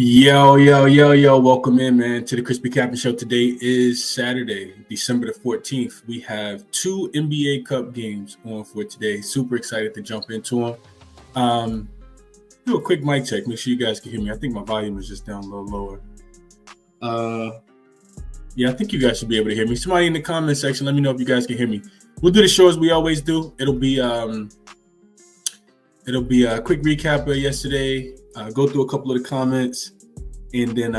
Yo. Welcome in, man, to the ChrisBeCappinn Show. Today is Saturday, December the 14th. We have two NBA Cup games on for today. Super excited to jump into them. Do a quick mic check. Make sure you guys can hear me. I think my volume is just down a little lower. Yeah, I think you guys should be able to hear me. Somebody in the comment section, let me know if you guys can hear me. We'll do the show as we always do. It'll be a quick recap of yesterday. Go through a couple of the comments, and then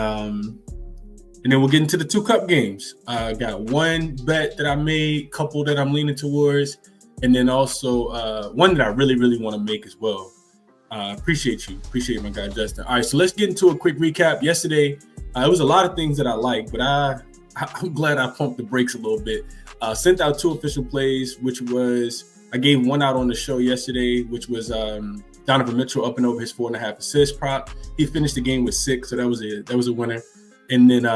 we'll get into the two cup games. Got one bet that I made, couple that I'm leaning towards, and then also one that I really want to make as well. Appreciate my guy Justin. All right, so let's get into a quick recap. Yesterday, it was a lot of things that I liked, but I'm glad I pumped the brakes a little bit. Sent out two official plays, which was I gave one out on the show yesterday, which was Donovan Mitchell up and over his 4.5 assist prop. He finished the game with 6, so that was a winner. And then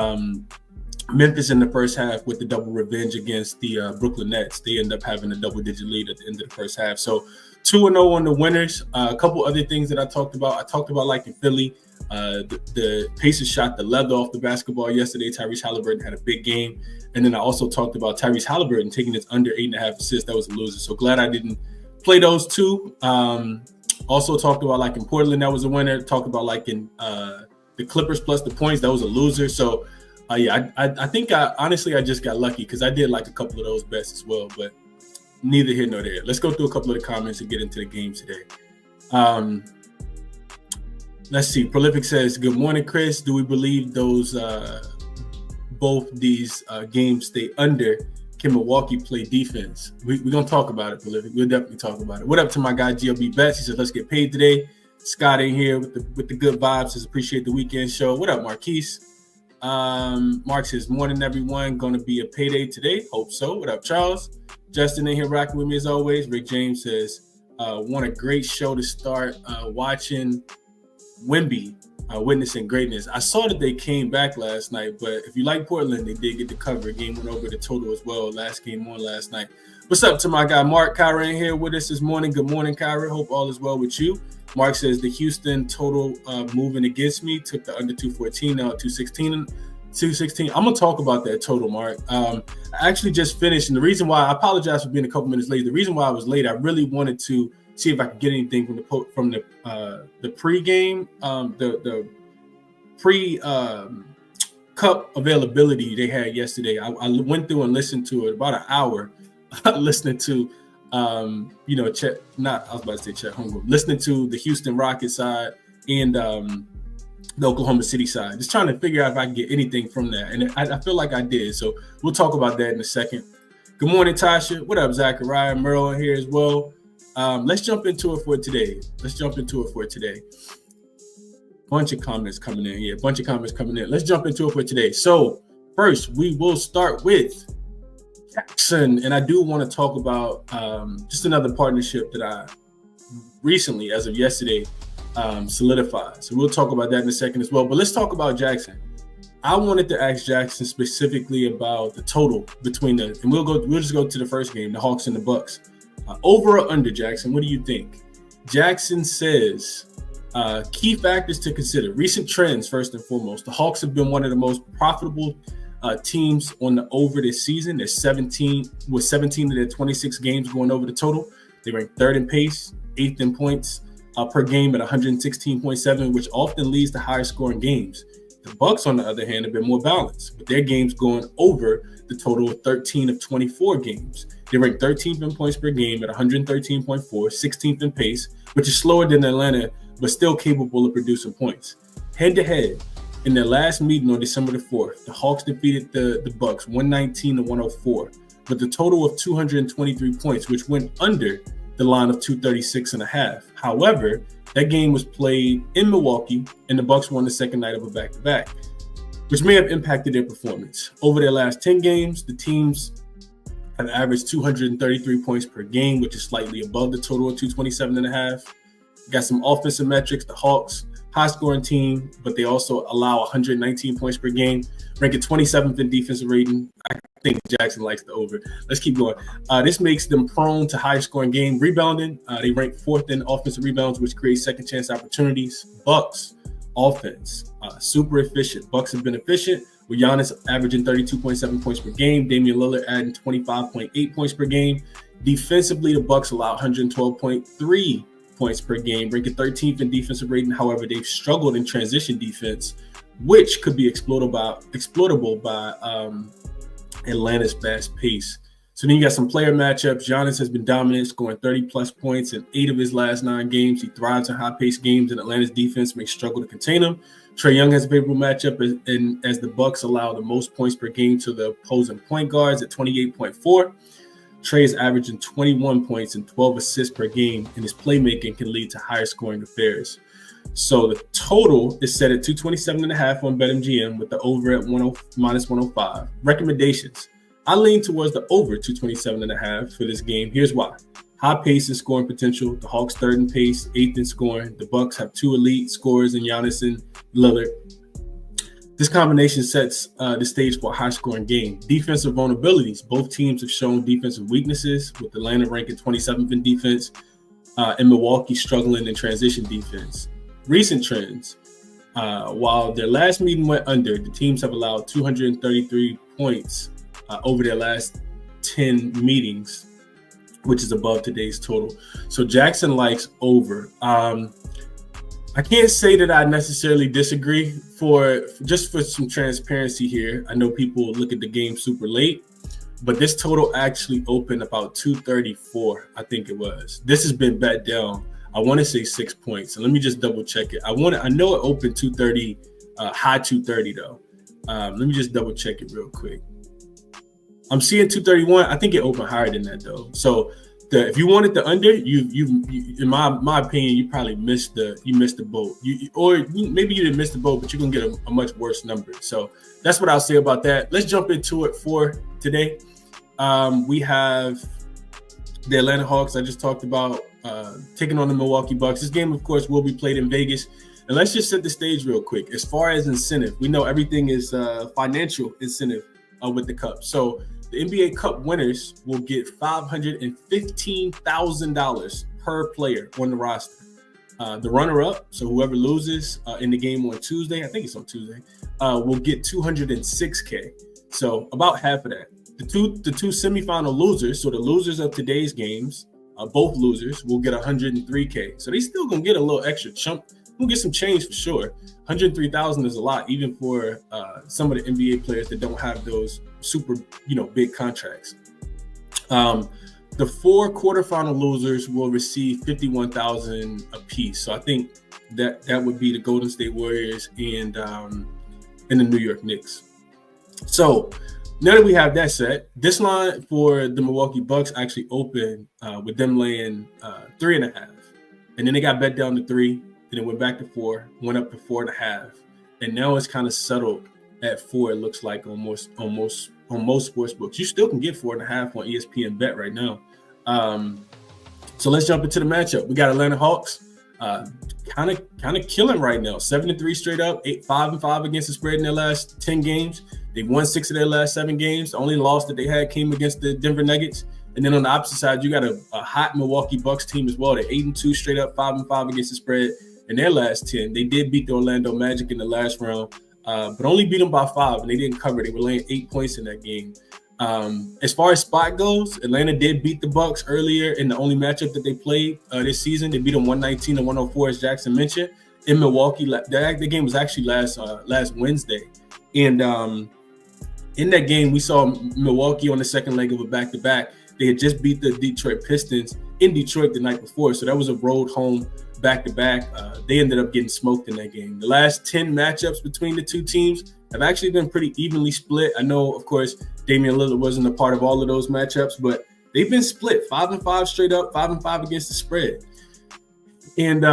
Memphis in the first half with the double revenge against the Brooklyn Nets. They end up having a double-digit lead at the end of the first half. So 2-0 on the winners. A couple other things that I talked about. I talked about like in Philly, the Pacers shot the leather off the basketball yesterday. Tyrese Halliburton had a big game. And then I also talked about Tyrese Halliburton taking his under 8.5 assists. That was a loser. So glad I didn't play those two. Also talked about like in Portland, that was a winner. Talked about like in the Clippers plus the points, that was a loser. So I think I just got lucky because I did like a couple of those bets as well, but neither here nor there. Let's go through a couple of the comments and get into the game today. Let's see. Prolific says, "Good morning, Chris. Do we believe those both these games stay under? Can Milwaukee play defense?" We're going to talk about it, Prolific. We'll definitely talk about it. What up to my guy, GLB Bets? He said, let's get paid today. Scott in here with the good vibes. Says, appreciate the weekend show. What up, Marquise? Mark says, morning, everyone. Going to be a payday today. Hope so. What up, Charles? Justin in here rocking with me as always. Rick James says, want a great show to start watching Wemby. Witnessing greatness. I saw that they came back last night, but if you like Portland, they did get the cover. Game went over the total as well. Last game on last night. What's up to my guy Mark Kyra in here with us this morning? Good morning, Kyra. Hope all is well with you. Mark says the Houston total moving against me took the under 214 now at 216. I'm gonna talk about that total, Mark. I actually just finished, and the reason why I apologize for being a couple minutes late. The reason why I was late, I really wanted to see if I could get anything from the pregame, the pre-cup availability they had yesterday. I went through and listened to it about an hour, listening to Chet Holmgren, listening to the Houston Rockets side and the Oklahoma City side, just trying to figure out if I can get anything from that, and I feel like I did. So we'll talk about that in a second. Good morning, Tasha. What up, Zachariah? Merle in here as well. Let's jump into it for today. Bunch of comments coming in here. Let's jump into it for today. So first, we will start with jaXon. And I do want to talk about just another partnership that I recently, as of yesterday, solidified. So we'll talk about that in a second as well. But let's talk about jaXon. I wanted to ask jaXon specifically about the total between and we'll just go to the first game, the Hawks and the Bucks. Over or under, jaXon? What do you think? jaXon says key factors to consider. Recent trends, first and foremost. The Hawks have been one of the most profitable teams on the over this season. They're 17 of their 26 games going over the total. They rank 3rd in pace, 8th in points per game at 116.7, which often leads to higher scoring games. The Bucks, on the other hand, have been more balanced, with their games going over the total of 13 of 24 games. They rank 13th in points per game at 113.4, 16th in pace, which is slower than Atlanta, but still capable of producing points. Head-to-head, in their last meeting on December the 4th, the Hawks defeated the Bucks 119-104, with a total of 223 points, which went under the line of 236.5. However, that game was played in Milwaukee, and the Bucks won the second night of a back-to-back, which may have impacted their performance. Over their last 10 games, the teams have averaged 233 points per game, which is slightly above the total of 227.5. Got some offensive metrics. The Hawks, high-scoring team, but they also allow 119 points per game, ranking 27th in defensive rating. I think jaXon likes the over. Let's keep going. This makes them prone to high-scoring game rebounding. They rank 4th in offensive rebounds, which creates second-chance opportunities. Bucks, Offense, super efficient. Bucks have been efficient, with Giannis averaging 32.7 points per game, Damian Lillard adding 25.8 points per game. Defensively, the Bucks allow 112.3 points per game, ranking 13th in defensive rating. However, they've struggled in transition defense, which could be exploitable by Atlanta's fast pace. So then you got some player matchups. Giannis has been dominant, scoring 30-plus points in 8 of his last 9 games. He thrives in high-paced games, and Atlanta's defense may struggle to contain him. Trae Young has a favorable matchup as the Bucks allow the most points per game to the opposing point guards at 28.4. Trae is averaging 21 points and 12 assists per game, and his playmaking can lead to higher scoring affairs. So the total is set at 227.5 on BetMGM with the over at minus 105. Recommendations. I lean towards the over 227.5 for this game. Here's why. High pace and scoring potential. The Hawks 3rd in pace, 8th in scoring. The Bucks have 2 elite scorers in Giannis and Lillard. This combination sets the stage for a high-scoring game. Defensive vulnerabilities. Both teams have shown defensive weaknesses, with Atlanta ranking 27th in defense and Milwaukee struggling in transition defense. Recent trends. While their last meeting went under, the teams have allowed 233 points over their last 10 meetings, which is above today's total. So jaXon likes over. I can't say that I necessarily disagree. For some transparency here, I know people look at the game super late, but this total actually opened about 234, I think it was. This has been bet down. I want to say 6 points. And let me just double check it. I know it opened 230, high 230 though. Let me just double check it real quick. I'm seeing 231. I think it opened higher than that though. So if you wanted the under, you in my opinion, you probably missed the boat. Maybe you didn't miss the boat, but you're gonna get a much worse number. So that's what I'll say about that. Let's jump into it for today. We have the Atlanta Hawks I just talked about taking on the Milwaukee Bucks. This game, of course, will be played in Vegas. And let's just set the stage real quick. As far as incentive, we know everything is financial incentive with the Cup. So the NBA Cup winners will get $515,000 per player on the roster. The runner-up, so whoever loses in the game on Tuesday, I think it's on Tuesday, will get $206K. So about half of that. The two semifinal losers, so the losers of today's games, both losers will get $103K. So they still gonna get a little extra chunk. We'll get some change for sure. $103,000 is a lot, even for some of the NBA players that don't have those super, big contracts. The 4 quarterfinal losers will receive $51,000 apiece. So I think that would be the Golden State Warriors and the New York Knicks. So now that we have that set, this line for the Milwaukee Bucks actually opened with them laying 3.5, and then they got bet down to 3. Then it went back to 4, went up to 4.5, and now it's kind of settled at 4. It looks like almost on most sports books. You still can get 4.5 on ESPN Bet right now. So let's jump into the matchup. We got Atlanta Hawks, kind of killing right now. 7-3 straight up, 5-5 against the spread in their last 10 games. They've won 6 of their last 7 games. The only loss that they had came against the Denver Nuggets. And then on the opposite side, you got a hot Milwaukee Bucks team as well. They're 8-2 straight up, 5-5 against the spread in their last 10. They did beat the Orlando Magic in the last round, but only beat them by 5, and they didn't cover. They were laying 8 points in that game. As far as spot goes, Atlanta did beat the Bucks earlier in the only matchup that they played this season. They beat them 119-104, as jaXon mentioned, in Milwaukee. The game was actually last Wednesday. And in that game, we saw Milwaukee on the second leg of a back-to-back. They had just beat the Detroit Pistons in Detroit the night before, so that was a road home back-to-back. They ended up getting smoked in that game. The last 10 matchups between the two teams have actually been pretty evenly split. I know, of course, Damian Lillard wasn't a part of all of those matchups, but they've been split 5-5 straight up, 5-5 against the spread. And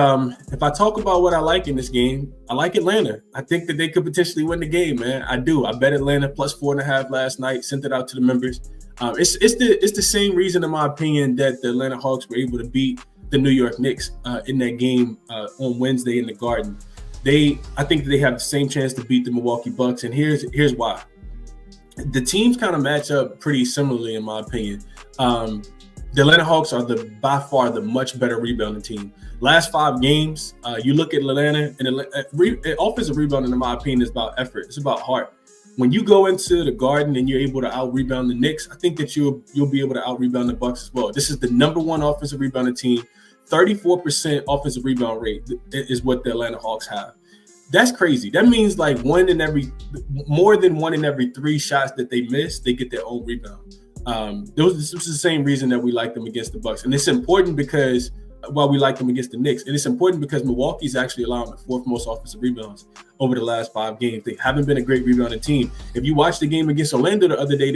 if I talk about what I like in this game, I like Atlanta. I think that they could potentially win the game, man. I do. I bet Atlanta plus 4.5 last night, sent it out to the members. It's the same reason, in my opinion, that the Atlanta Hawks were able to beat the New York Knicks in that game on Wednesday in the Garden. I think that they have the same chance to beat the Milwaukee Bucks, and here's why. The teams kind of match up pretty similarly, in my opinion. the Atlanta Hawks are by far the much better rebounding team. Last 5 games, you look at Atlanta, and offensive rebounding, in my opinion, is about effort. It's about heart. When you go into the Garden and you're able to out-rebound the Knicks, I think that you'll be able to out-rebound the Bucks as well. This is the number 1 offensive rebounding team. 34% offensive rebound rate is what the Atlanta Hawks have. That's crazy. That means like more than 1 in every 3 shots that they miss, they get their own rebound. This is the same reason that we like them against the Bucks, and it's important because while we like them against the Knicks, and it's important because Milwaukee's actually allowing the 4th most offensive rebounds over the last 5 games. They haven't been a great rebounding team. If you watch the game against Orlando the other day,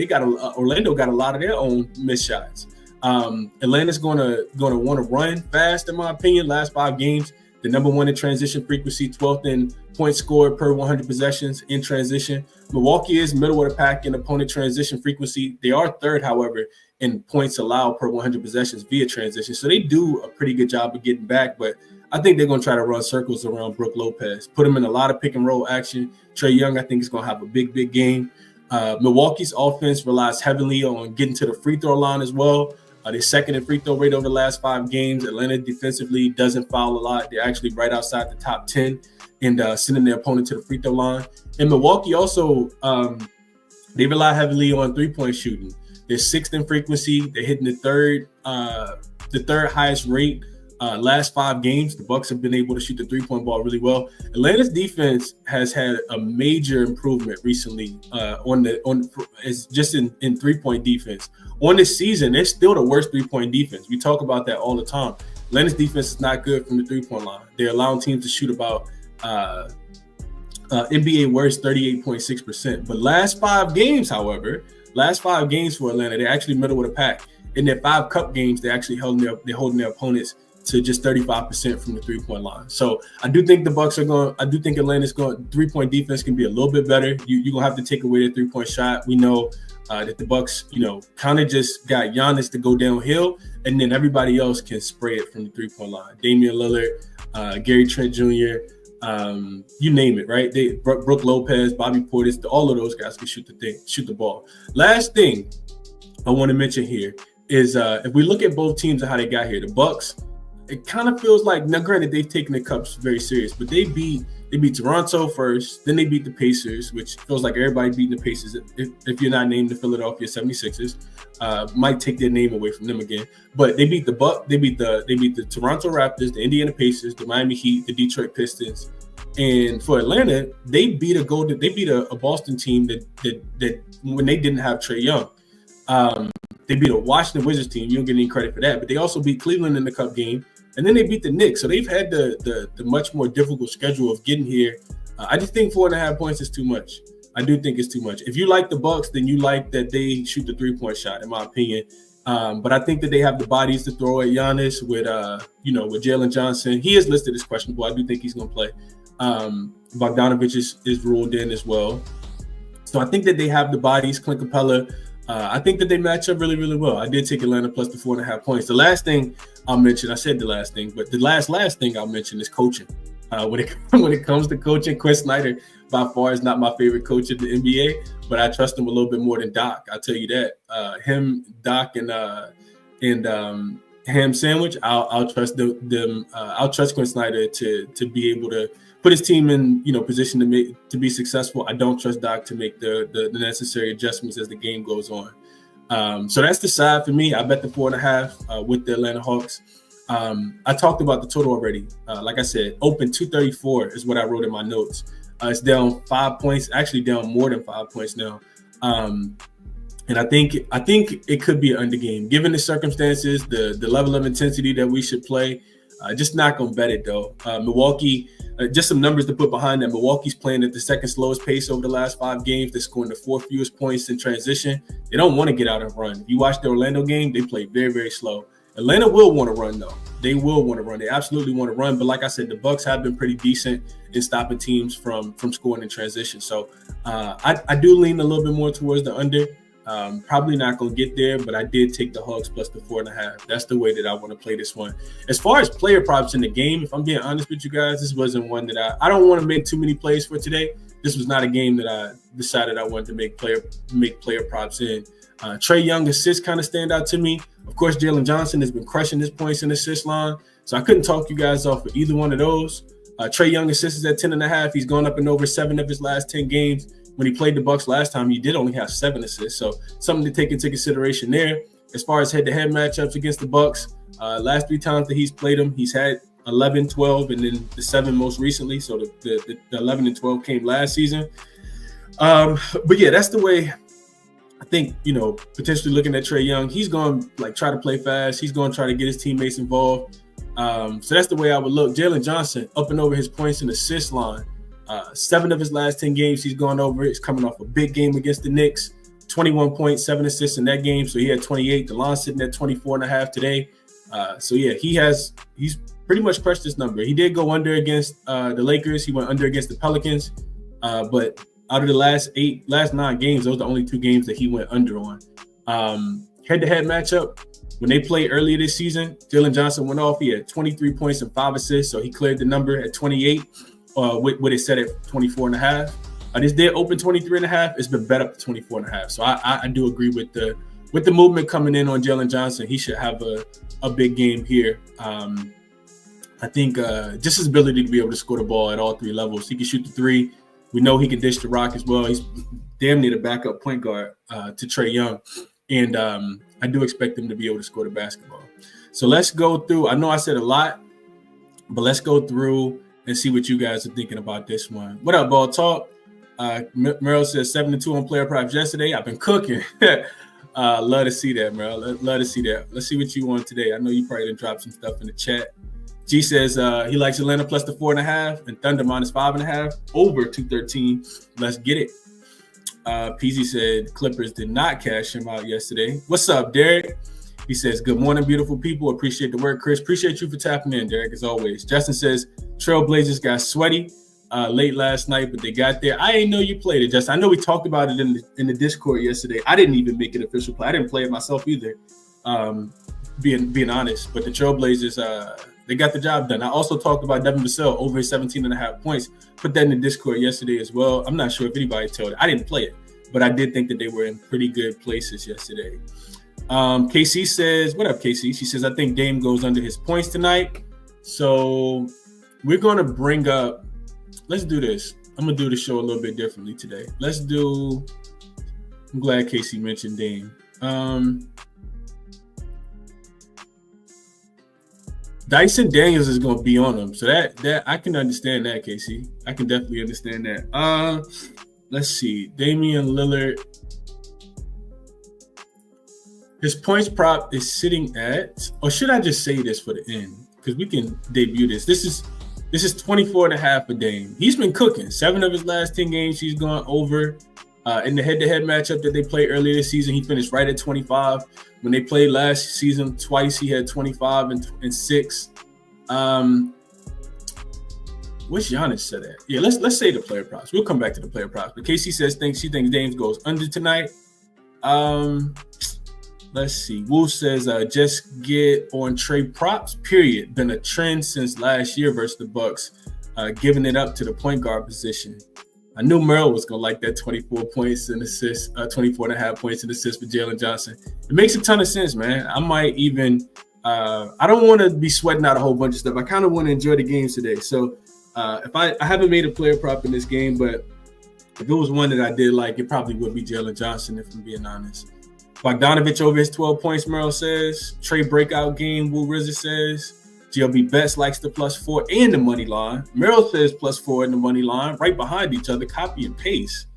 Orlando got a lot of their own missed shots. Atlanta's going to want to run fast, in my opinion. Last 5 games, the number 1 in transition frequency, 12th in points scored per 100 possessions in transition. Milwaukee is middle of the pack in opponent transition frequency. They are 3rd, however, in points allowed per 100 possessions via transition. So they do a pretty good job of getting back, but I think they're going to try to run circles around Brook Lopez, put him in a lot of pick and roll action. Trae Young, I think, is going to have a big game. Milwaukee's offense relies heavily on getting to the free throw line as well. They're 2nd in free throw rate over the last 5 games. Atlanta defensively doesn't foul a lot. They're actually right outside the top 10 and sending their opponent to the free throw line. And Milwaukee also, they rely heavily on three-point shooting. They're 6th in frequency. They're hitting the third highest rate. Last 5 games, the Bucks have been able to shoot the three-point ball really well. Atlanta's defense has had a major improvement recently in three-point defense. On this season, they're still the worst three-point defense. We talk about that all the time. Atlanta's defense is not good from the three-point line. They're allowing teams to shoot about NBA worst 38.6%. But last 5 games, however, for Atlanta, they're actually middle of the pack. In their 5 cup games, they're actually holding their opponents to just 35% from the three-point line. So I do think Atlanta's three-point defense can be a little bit better. You're going to have to take away the three-point shot. We know that the Bucks, kind of just got Giannis to go downhill, and then everybody else can spray it from the three-point line. Damian Lillard, Gary Trent Jr., you name it, right? Brook Lopez, Bobby Portis, all of those guys can shoot the ball. Last thing I want to mention here is if we look at both teams and how they got here, the Bucks, it kind of feels like, now granted, they've taken the Cups very serious, but they beat Toronto first, then they beat the Pacers, which feels like everybody beating the Pacers. If you're not named the Philadelphia 76ers, might take their name away from them again. But they beat the Toronto Raptors, the Indiana Pacers, the Miami Heat, the Detroit Pistons. And for Atlanta, they beat a Boston team that when they didn't have Trae Young. They beat a Washington Wizards team. You don't get any credit for that. But they also beat Cleveland in the Cup game. And then they beat the Knicks. So they've had the much more difficult schedule of getting here. I just think 4.5 points is too much. I do think it's too much. If you like the Bucks, then you like that they shoot the three-point shot, in my opinion. But I think that they have the bodies to throw at Giannis with Jalen Johnson. He is listed as questionable. I do think he's going to play. Bogdanovich is ruled in as well. So I think that they have the bodies. Clint Capella, I think that they match up really, really well. I did take Atlanta plus the 4.5 points. The last thing I'll mention, I said the last thing, but the last thing I'll mention is coaching. When it comes to coaching, Quinn Snyder by far is not my favorite coach in the NBA, but I trust him a little bit more than Doc. I'll tell you that. Him, Doc, and Ham Sandwich, I'll trust them. I'll trust Quinn Snyder to be able to put his team in position to be successful. I don't trust Doc to make the necessary adjustments as the game goes on. So that's the side for me. I bet the 4.5 with the Atlanta Hawks. I talked about the total already. Like I said, open 234 is what I wrote in my notes. It's down 5 points, actually down more than 5 points now. And I think it could be an under game. Given the circumstances, the level of intensity that we should play, just not going to bet it, though. Milwaukee, just some numbers to put behind that. Milwaukee's playing at the second slowest pace over the last 5 games. They're scoring the 4th fewest points in transition. They don't want to get out and run. If you watch the Orlando game, they play very, very slow. Atlanta will want to run, though. They will want to run. They absolutely want to run. But like I said, the Bucks have been pretty decent in stopping teams from scoring in transition. So I do lean a little bit more towards the under. Probably not going to get there, but I did take the Hawks plus the 4.5. That's the way that I want to play this one. As far as player props in the game, if I'm being honest with you guys, this wasn't one that I don't want to make too many plays for today. This was not a game that I decided I wanted to make player props in. Trae Young assists kind of stand out to me. Of course, Jalen Johnson has been crushing his points and assist line, so I couldn't talk you guys off for either one of those. Trae Young assists is at 10.5. He's gone up and over 7 of his last 10 games. When he played the Bucks last time, he did only have 7 assists, so something to take into consideration there. As far as head-to-head matchups against the Bucks, last 3 times that he's played them, he's had 11, 12, and then the 7 most recently. So the 11 and 12 came last season. But yeah, that's the way I think, potentially looking at Trae Young, he's going to try to play fast. He's going to try to get his teammates involved. So that's the way I would look. Jalen Johnson up and over his points and assist line. 7 of his last 10 games he's gone over. He's coming off a big game against the Knicks. 21 points, 7 assists in that game. So he had 28. DeLon's sitting at 24.5 today. So yeah, he's pretty much crushed this number. He did go under against the Lakers. He went under against the Pelicans. But out of the last 9 games, those are the only 2 games that he went under on. Head-to-head matchup, when they played earlier this season, Jalen Johnson went off. He had 23 points and 5 assists. So he cleared the number at 28. With what it said at 24.5. This did open 23.5. It's been bet up to 24.5. So I do agree with the movement coming in on Jalen Johnson. He should have a big game here. I think just his ability to be able to score the ball at all 3 levels. He can shoot the 3. We know he can dish the rock as well. He's damn near the backup point guard to Trae Young. And I do expect him to be able to score the basketball. So let's go through. I know I said a lot, but let's go through and see what you guys are thinking about this one. What up, Ball Talk? Merrill says 7-2 on player props yesterday. I've been cooking. Love to see that, Merrill. Love to see that. Let's see what you want today. I know you probably done dropped some stuff in the chat. G says he likes Atlanta plus the 4.5 and Thunder minus 5.5 over 213. Let's get it. PZ said Clippers did not cash him out yesterday. What's up, Derek? He says, good morning, beautiful people. Appreciate the work, Chris. Appreciate you for tapping in, Derek, as always. Justin says, Trailblazers got sweaty late last night, but they got there. I didn't know you played it, Justin. I know we talked about it in the Discord yesterday. I didn't even make an official play. I didn't play it myself either, being honest. But the Trailblazers, they got the job done. I also talked about Devin Vassell over his 17.5 points. Put that in the Discord yesterday as well. I'm not sure if anybody told it. I didn't play it, but I did think that they were in pretty good places yesterday. KC says, what up, KC? She says, I think Dame goes under his points tonight. So we're going to bring up, let's do this. I'm going to do the show a little bit differently today. I'm glad KC mentioned Dame. Dyson Daniels is going to be on him. So that I can understand that, KC. I can definitely understand that. Let's see. Damian Lillard. His points prop is sitting at, or should I just say this for the end? Because we can debut this. This is 24.5 for Dame. He's been cooking. 7 of his last 10 games he's gone over. In the head-to-head matchup that they played earlier this season, he finished right at 25. When they played last season twice, he had 25 and 6. What's Giannis said at? Yeah, let's say the player props. We'll come back to the player props. But Casey says she thinks Dame goes under tonight. Let's see. Wolf says, just get on Trae props, period. Been a trend since last year versus the Bucks, giving it up to the point guard position. I knew Merrill was going to like that 24 points and assists, 24.5 points and assists for Jalen Johnson. It makes a ton of sense, man. I might even I don't want to be sweating out a whole bunch of stuff. I kind of want to enjoy the games today. So if I haven't made a player prop in this game, but if it was one that I did like, it probably would be Jalen Johnson, if I'm being honest. Bogdanovich over his 12 points, Merrill says. Trae breakout game, Will Rizzo says. GLB Bets likes the +4 and the money line. Merrill says +4 and the money line, right behind each other, copy and paste.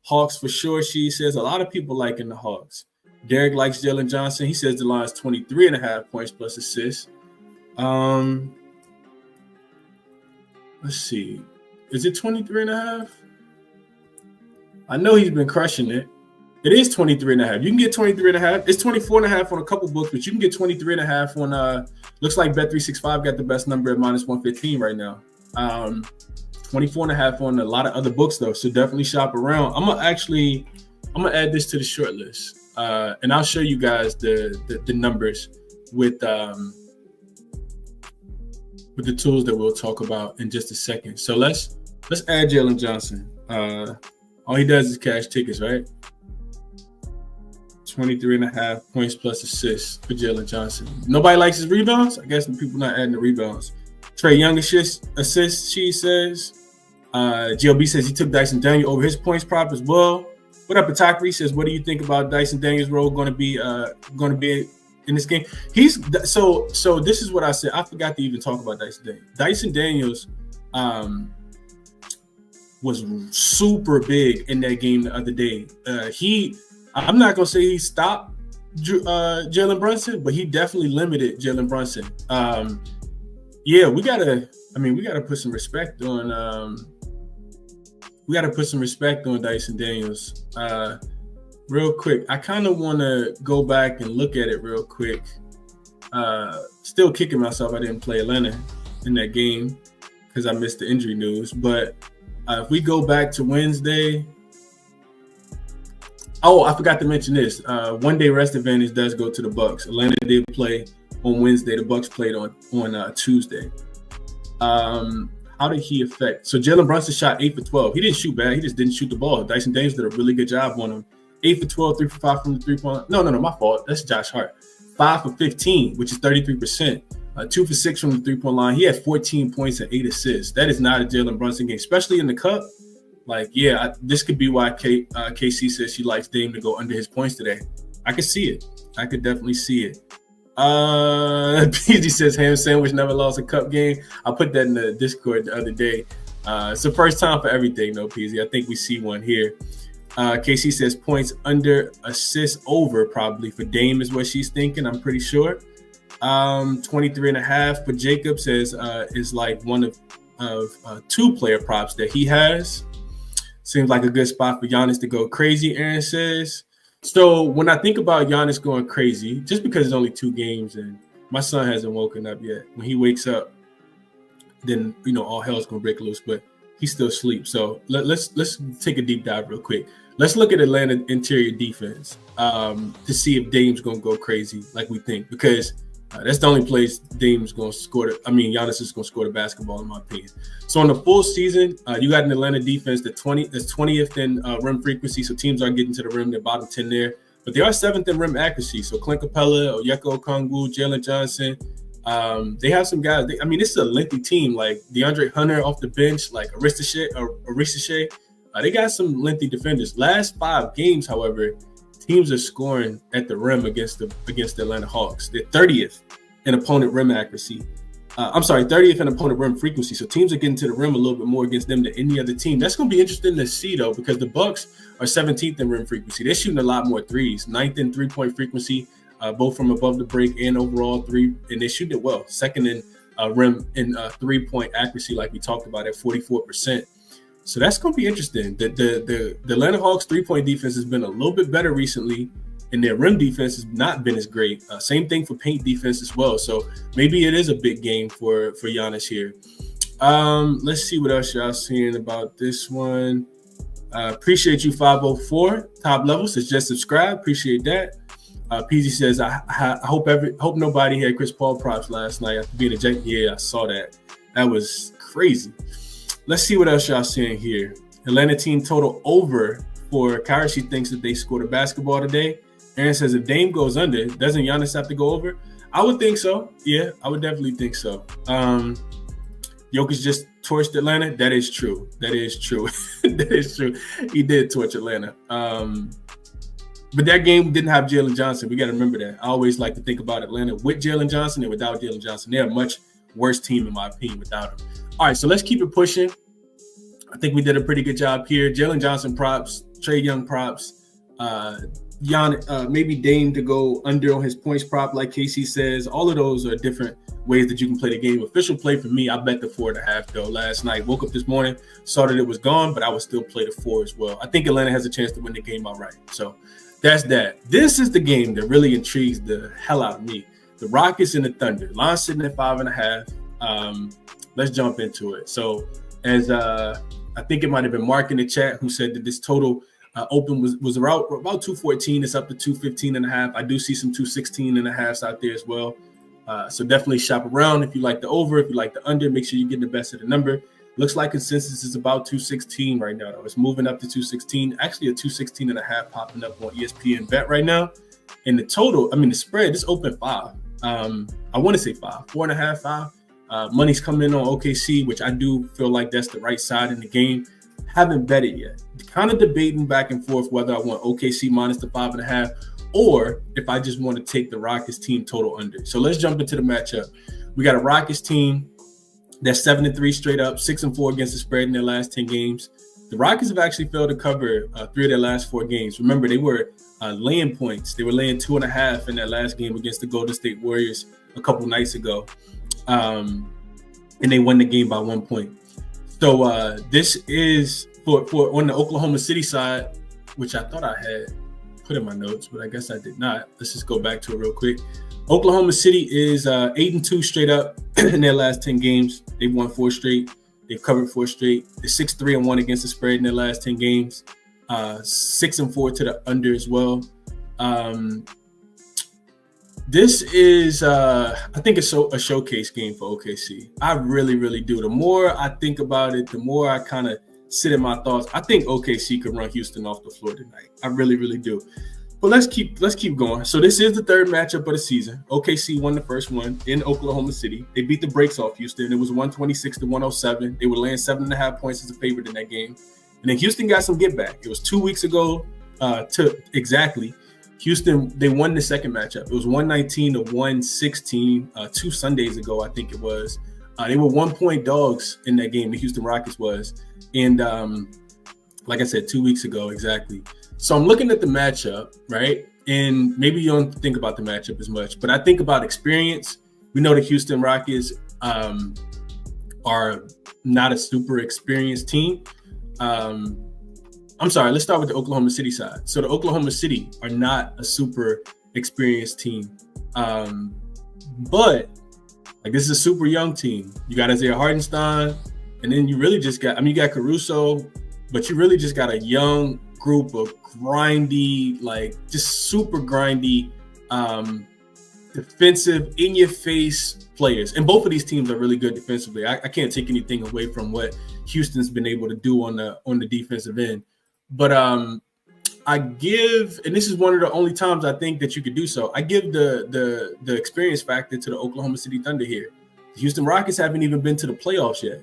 Hawks for sure, she says. A lot of people liking the Hawks. Derek likes Jalen Johnson. He says the line is 23.5 points plus assists. Let's see. Is it 23.5? I know he's been crushing it. It is 23.5. You can get 23.5. It's 24.5 on a couple books, but you can get 23.5 on looks like Bet365 got the best number at -115 right now. 24.5 on a lot of other books though, so definitely shop around. I'm gonna add this to the short list, and I'll show you guys the numbers with the tools that we'll talk about in just a second. So let's add Jalen Johnson. All he does is cash tickets, right? 23.5 points plus assists for Jalen Johnson. Nobody likes his rebounds. I guess the people not adding the rebounds. Trae Young assists, she says. GLB says he took Dyson Daniel over his points prop as well. What up, Atakri says, what do you think about Dyson Daniel's role going to be in this game? So this is what I said. I forgot to even talk about Dyson Daniels. Dyson Daniels was super big in that game the other day. I'm not gonna say he stopped Jalen Brunson, but he definitely limited Jalen Brunson. We gotta put some respect on. We gotta put some respect on Dyson Daniels. Real quick, I kind of want to go back and look at it real quick. Still kicking myself I didn't play Atlanta in that game because I missed the injury news. But if we go back to Wednesday. Oh, I forgot to mention this. 1 day rest advantage does go to the Bucks. Atlanta did play on Wednesday. The Bucks played on Tuesday. How did he affect? So Jalen Brunson shot 8 for 12. He didn't shoot bad. He just didn't shoot the ball. Dyson Daniels did a really good job on him. 8 for 12, 3 for 5 from the three-point. No, my fault. That's Josh Hart. 5 for 15, which is 33%. 2 for 6 from the three-point line. He had 14 points and 8 assists. That is not a Jalen Brunson game, especially in the cup. This could be why KC says she likes Dame to go under his points today. I could see it. I could definitely see it. PG says ham sandwich never lost a cup game. I put that in the Discord the other day. It's the first time for everything, though, PZ. I think we see one here. KC says points under, assists over, probably for Dame is what she's thinking. I'm pretty sure. 23.5 for Jacob says is like one of 2 player props that he has. Seems like a good spot for Giannis to go crazy, Aaron says. So when I think about Giannis going crazy, just because it's only 2 games and my son hasn't woken up yet. When he wakes up, then all hell's gonna break loose. But he still sleeps. So let's take a deep dive real quick. Let's look at Atlanta interior defense to see if Dame's gonna go crazy like we think, because that's the only place Dame's gonna score. Giannis is gonna score the basketball, in my opinion. So in the full season, you got an Atlanta defense that's 20th in rim frequency. So teams are getting to the rim. They're bottom 10 there, but they are 7th in rim accuracy. So Clint Capella, Onyeka Okongwu, Jalen Johnson. They have some guys. This is a lengthy team. Like DeAndre Hunter off the bench, like Arista Shea. They got some lengthy defenders. Last 5 games, however, teams are scoring at the rim against the Atlanta Hawks. They're 30th in opponent rim accuracy. 30th in opponent rim frequency. So teams are getting to the rim a little bit more against them than any other team. That's going to be interesting to see, though, because the Bucks are 17th in rim frequency. They're shooting a lot more threes. 9th in three-point frequency, both from above the break and overall 3, and they shoot it well. 2nd in rim in three-point accuracy, like we talked about, at 44%. So that's going to be interesting. The Atlanta Hawks 3-point defense has been a little bit better recently, and their rim defense has not been as great. Same thing for paint defense as well. So maybe it is a big game for Giannis here. Let's see what else y'all seeing about this one. Appreciate you, 504 top level. Says just subscribe. Appreciate that. PZ says I hope nobody had Chris Paul props last night after being ejected. Yeah, I saw that. That was crazy. Let's see what else y'all seeing here. Atlanta team total over for Kyrie. She thinks that they scored a basketball today. Aaron says if Dame goes under, doesn't Giannis have to go over? I would think so. Yeah, I would definitely think so. Jokic just torched Atlanta. That is true. That is true. He did torch Atlanta. But that game didn't have Jalen Johnson. We got to remember that. I always like to think about Atlanta with Jalen Johnson and without Jalen Johnson. They're a much worse team, in my opinion, without him. All right, so let's keep it pushing. I think we did a pretty good job here. Jalen Johnson props, Trae Young props, maybe Dame to go under on his points prop, like Casey says. All of those are different ways that you can play the game. Official play for me, I bet the 4.5 though. Last night, woke up this morning, saw that it was gone, but I would still play the 4 as well. I think Atlanta has a chance to win the game outright. So that's that. This is the game that really intrigues the hell out of me. The Rockets and the Thunder. Line sitting at 5.5. Let's jump into it. So as I think it might have been Mark in the chat who said that this total open was about 214. It's up to 215.5. I do see some 216.5s out there as well. So definitely shop around if you like the over, if you like the under. Make sure you're getting the best of the number. Looks like consensus is about 216 right now, though. It's moving up to 216. Actually, a 216.5 popping up on ESPN Bet right now. And the total, the spread, this open 5. I want to say 5, 4.5, 5. Money's coming in on OKC, which I do feel like that's the right side in the game. Haven't bet it yet. Kind of debating back and forth whether I want OKC minus the 5.5 or if I just want to take the Rockets team total under. So let's jump into the matchup. We got a Rockets team that's 7-3 straight up, 6-4 against the spread in their last 10 games. The Rockets have actually failed to cover 3 of their last 4 games. Remember, they were laying points. They were laying 2.5 in that last game against the Golden State Warriors a couple nights ago. And they won the game by 1 point. So this is for on the Oklahoma City side, which I thought I had put in my notes, but I guess I did not. Let's just go back to it real quick. Oklahoma City is 8-2 straight up in their last 10 games. They've won 4 straight. They've covered 4 straight. They're 6-3-1 against the spread in their last 10 games. 6-4 to the under as well. This is, I think it's a showcase game for OKC. I really, really do. The more I think about it, the more I kind of sit in my thoughts. I think OKC could run Houston off the floor tonight. I really, really do. But let's keep going. So this is the third matchup of the season. OKC won the first one in Oklahoma City. They beat the brakes off Houston. It was 126-107. They were laying 7.5 points as a favorite in that game. And then Houston got some get back. It was 2 weeks ago to exactly. Houston, they won the second matchup. It was 119-116 2 Sundays ago, I think it was. They were 1-point dogs in that game, the Houston Rockets was. And like I said, 2 weeks ago, exactly. So I'm looking at the matchup, right? And maybe you don't think about the matchup as much, but I think about experience. We know the Houston Rockets are not a super experienced team. I'm sorry, let's start with the Oklahoma City side. So the Oklahoma City are not a super experienced team. But like this is a super young team. You got Isaiah Hartenstein, and then you really just got, you got Caruso, but you really just got a young group of grindy, like just super grindy, defensive, in-your-face players. And both of these teams are really good defensively. I can't take anything away from what Houston's been able to do on the defensive end. But I give, and this is one of the only times I think that you could do so, I give the experience factor to the Oklahoma City Thunder here. The Houston Rockets haven't even been to the playoffs yet.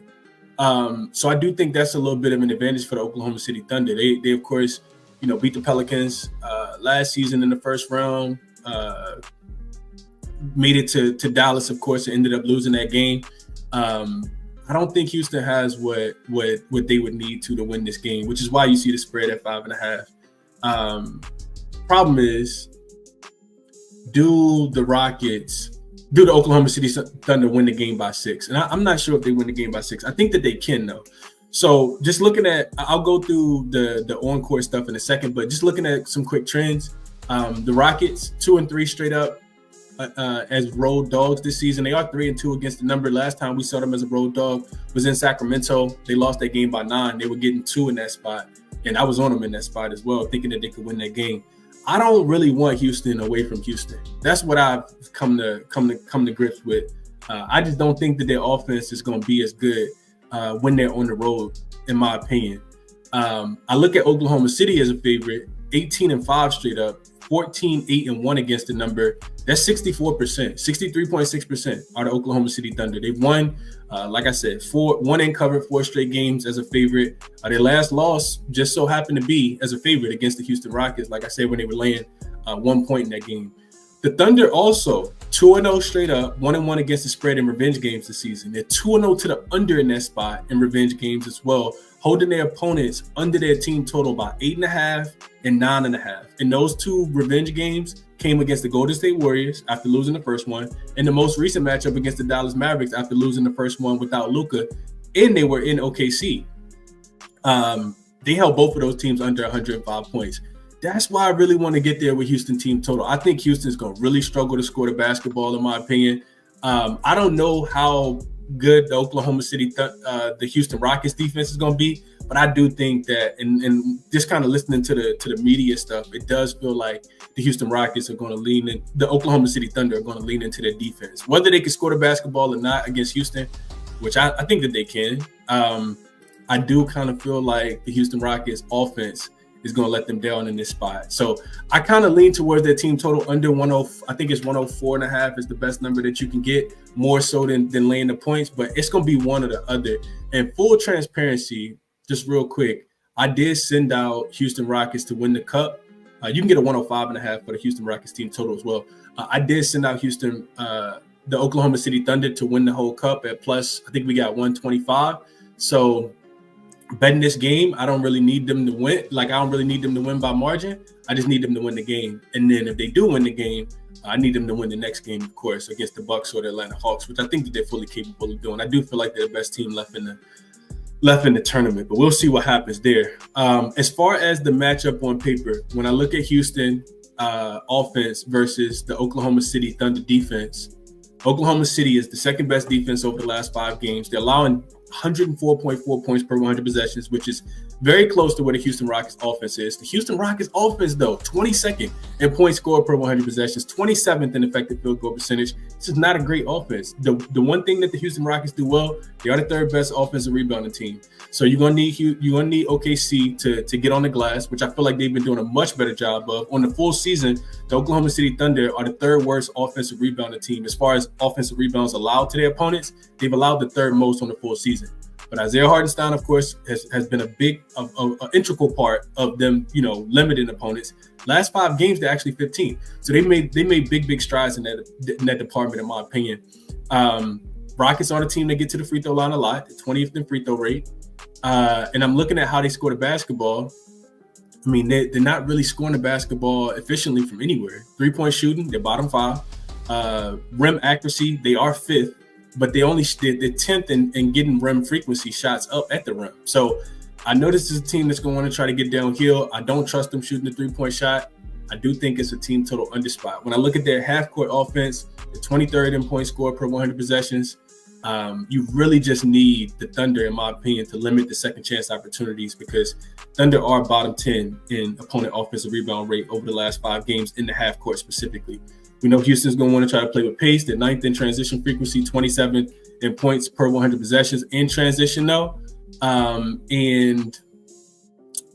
So I do think that's a little bit of an advantage for the Oklahoma City Thunder. They of course, beat the Pelicans last season in the first round, made it to Dallas, of course, and ended up losing that game. I don't think Houston has what they would need to win this game, which is why you see the spread at 5.5. Problem is, do the Oklahoma City Thunder win the game by 6? And I'm not sure if they win the game by 6. I think that they can, though. So just looking at, I'll go through the on-court stuff in a second, but just looking at some quick trends. The Rockets 2-3 straight up as road dogs this season. They are 3-2 against the number. Last time we saw them as a road dog was in Sacramento. They lost that game by 9. They were getting 2 in that spot, and I was on them in that spot as well, thinking that they could win that game. I don't really want Houston away from Houston. That's what I've come to grips with. I just don't think that their offense is going to be as good when they're on the road, in my opinion. I look at Oklahoma City as a favorite, 18-5 straight up, 14-8-1 against the number. That's 64%, 63.6% are the Oklahoma City Thunder. They've won, like I said, 1 and covered 4 straight games as a favorite. Their last loss just so happened to be as a favorite against the Houston Rockets, like I said, when they were laying 1 point in that game. The Thunder also 2-0 straight up, 1-1 against the spread in revenge games this season. They're 2-0 to the under in that spot in revenge games as well, holding their opponents under their team total by 8.5 and 9.5. And those 2 revenge games came against the Golden State Warriors after losing the first one, and the most recent matchup against the Dallas Mavericks after losing the first one without Luka, and they were in OKC. They held both of those teams under 105 points. That's why I really want to get there with Houston team total. I think Houston's going to really struggle to score the basketball, in my opinion. I don't know how good the Oklahoma City, the Houston Rockets defense is going to be, but I do think that, and just kind of listening to the media stuff, it does feel like the Houston Rockets are going to lean in, the Oklahoma City Thunder are going to lean into their defense. Whether they can score the basketball or not against Houston, which I think that they can. I do kind of feel like the Houston Rockets offense is going to let them down in this spot. So I kind of lean towards their team total under 10. I think it's 104.5 is the best number that you can get, more so than laying the points, but it's going to be one or the other. And full transparency, just real quick, I did send out Houston Rockets to win the cup. You can get a 105.5 for the Houston Rockets team total as well. I did send out Houston, the Oklahoma City Thunder to win the whole cup at plus, I think we got 125. So betting this game, I don't really need them to win. Like, I don't really need them to win by margin. I just need them to win the game. And then if they do win the game, I need them to win the next game, of course, against the Bucks or the Atlanta Hawks, which I think that they're fully capable of doing. I do feel like they're the best team left in the tournament, but we'll see what happens there. As far as the matchup on paper, when I look at Houston offense versus the Oklahoma City Thunder defense, Oklahoma City is the second best defense over the last 5 games. They're allowing 104.4 points per 100 possessions, which is very close to what the Houston Rockets offense is. The Houston Rockets offense, though, 22nd in points scored per 100 possessions, 27th in effective field goal percentage. This is not a great offense. The one thing that the Houston Rockets do well, they are the third best offensive rebounding team. So you're gonna need OKC to get on the glass, which I feel like they've been doing a much better job of. On the full season, the Oklahoma City Thunder are the third worst offensive rebounding team. As far as offensive rebounds allowed to their opponents, they've allowed the third most on the full season. But Isaiah Hartenstein, of course, has been an integral part of them, limiting opponents. Last 5 games, they're actually 15th. So they made big strides in that department, in my opinion. Rockets are a team that get to the free throw line a lot, 20th in free throw rate. And I'm looking at how they score the basketball. I mean, they're not really scoring the basketball efficiently from anywhere. 3-point shooting, they're bottom 5. Rim accuracy, they are 5th. But they're 10th in getting rim frequency shots up at the rim. So I know this is a team that's going to want to try to get downhill. I don't trust them shooting the 3-point shot. I do think it's a team total under spot. When I look at their half-court offense, the 23rd in points scored per 100 possessions, you really just need the Thunder, in my opinion, to limit the second chance opportunities, because Thunder are bottom 10 in opponent offensive rebound rate over the last 5 games in the half-court specifically. We know Houston's going to want to try to play with pace. They're 9th in transition frequency, 27th in points per 100 possessions in transition, though. And